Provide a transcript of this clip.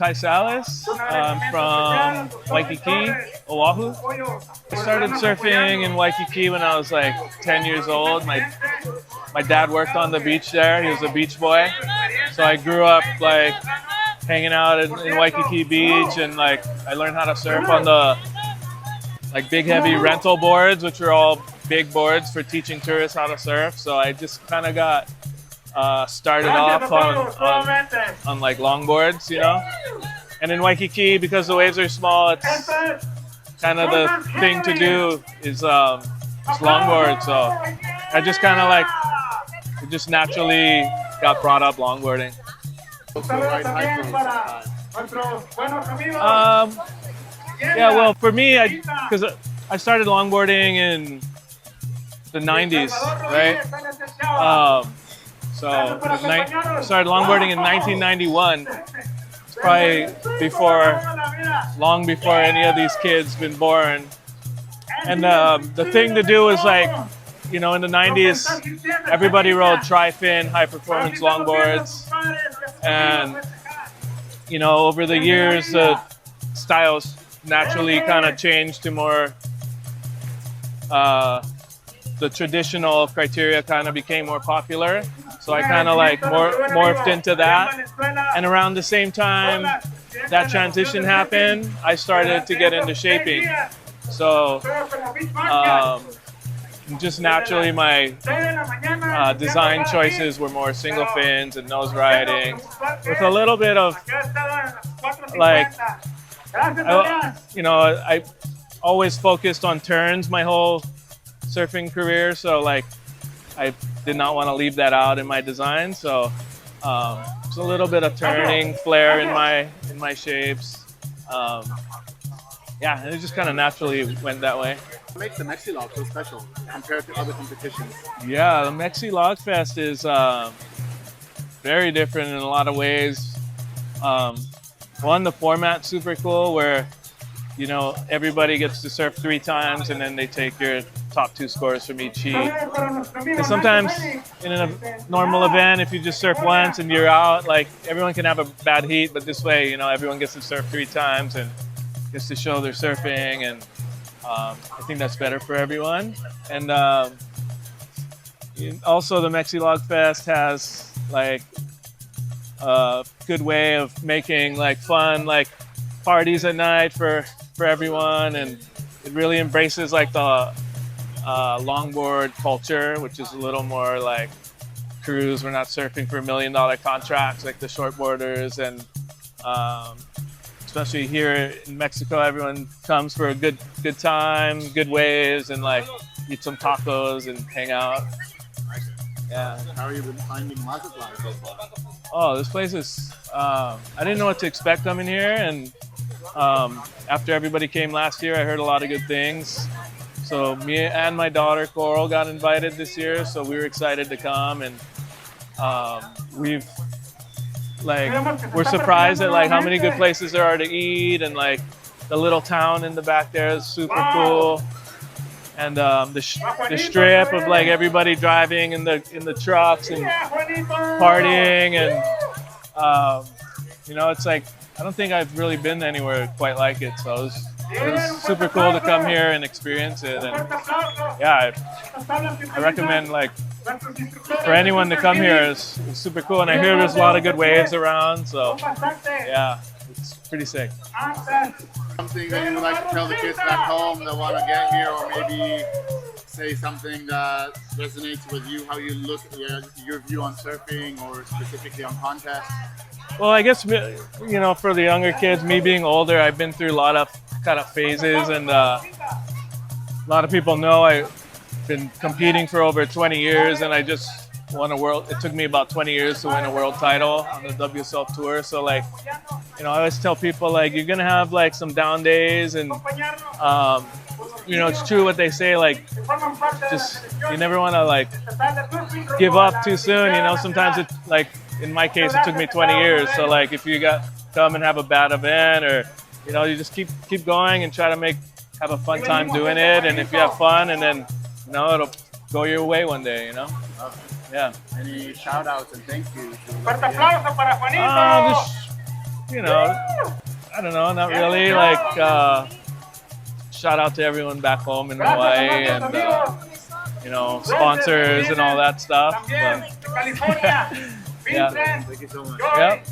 Salas. I'm from Waikiki, Oahu. I started surfing in Waikiki when I was like 10 years old. My dad worked on the beach there. He was a beach boy. So I grew up like hanging out in Waikiki Beach, and like I learned how to surf on the like big heavy rental boards, which were all big boards for teaching tourists how to surf. So I just kind of got started off on like longboards, you know. And in Waikiki, because the waves are small, it's kind of the thing to do is longboard. So I just kind of like it just naturally got brought up longboarding. Yeah, well, for me, because I started longboarding in the 90s, right? So I started longboarding in 1991. It's probably long before any of these kids been born. And the thing to do was like, you know, in the 90s, everybody rode tri-fin, high-performance longboards. And, you know, over the years, the styles naturally kind of changed to more, the traditional criteria kind of became more popular. So I kind of like morphed into that. And around the same time that transition happened, I started to get into shaping. So just naturally my design choices were more single fins and nose riding with a little bit of like, I always focused on turns my whole surfing career. So like I did not want to leave that out in my design. So it's a little bit of turning flair in my shapes. Yeah, and it just kind of naturally went that way. What makes the Mexi Log so special compared to other competitions? Yeah, the Mexi Log Fest is very different in a lot of ways. One, the format's super cool where, you know, everybody gets to surf 3 times and then they take your top 2 scores from each heat. Because sometimes in a normal event, if you just surf once and you're out, like everyone can have a bad heat, but this way, you know, everyone gets to surf 3 times and gets to show their surfing, and I think that's better for everyone. And also the Mexi Log Fest has like a good way of making like fun like parties at night for everyone, and it really embraces like the longboard culture, which is a little more like cruise. We're not surfing for $1 million contracts like the shortboarders, and especially here in Mexico, everyone comes for a good time, good waves, and like eat some tacos and hang out. Yeah. How have you been finding Mazatlan so far? Oh, this place is, I didn't know what to expect coming here, and after everybody came last year, I heard a lot of good things. So me and my daughter Coral got invited this year, so we were excited to come, and we're surprised at like how many good places there are to eat, and like the little town in the back there is super cool, and the strip of like everybody driving in the trucks and partying, and you know, it's like I don't think I've really been anywhere quite like it. So it was super cool to come here and experience it, and yeah, I recommend like for anyone to come here. It's super cool, and I hear there's a lot of good waves around, so yeah, it's pretty sick. Something that you would like to tell the kids back home that want to get here, or maybe say something that resonates with you, how you look at your view on surfing, or specifically on contests? Well, I guess, you know, for the younger kids, me being older, I've been through a lot of kind of phases, and a lot of people know I've been competing for over 20 years, and I just won a world. It took me about 20 years to win a world title on the WSL tour. So like, you know, I always tell people like you're gonna have like some down days, and you know, it's true what they say, like just you never want to like give up too soon. You know, sometimes it's like in my case it took me 20 years. So like if you come and have a bad event, or you know, you just keep going and try to have a fun time doing it. And if you have fun, and then you know, it'll go your way one day. You know. Yeah. Any shout outs and thank yous? Just, you know, I don't know, not really. Like, shout out to everyone back home in Hawaii and, you know, sponsors and all that stuff. But, yeah. Thank you so much. Yep.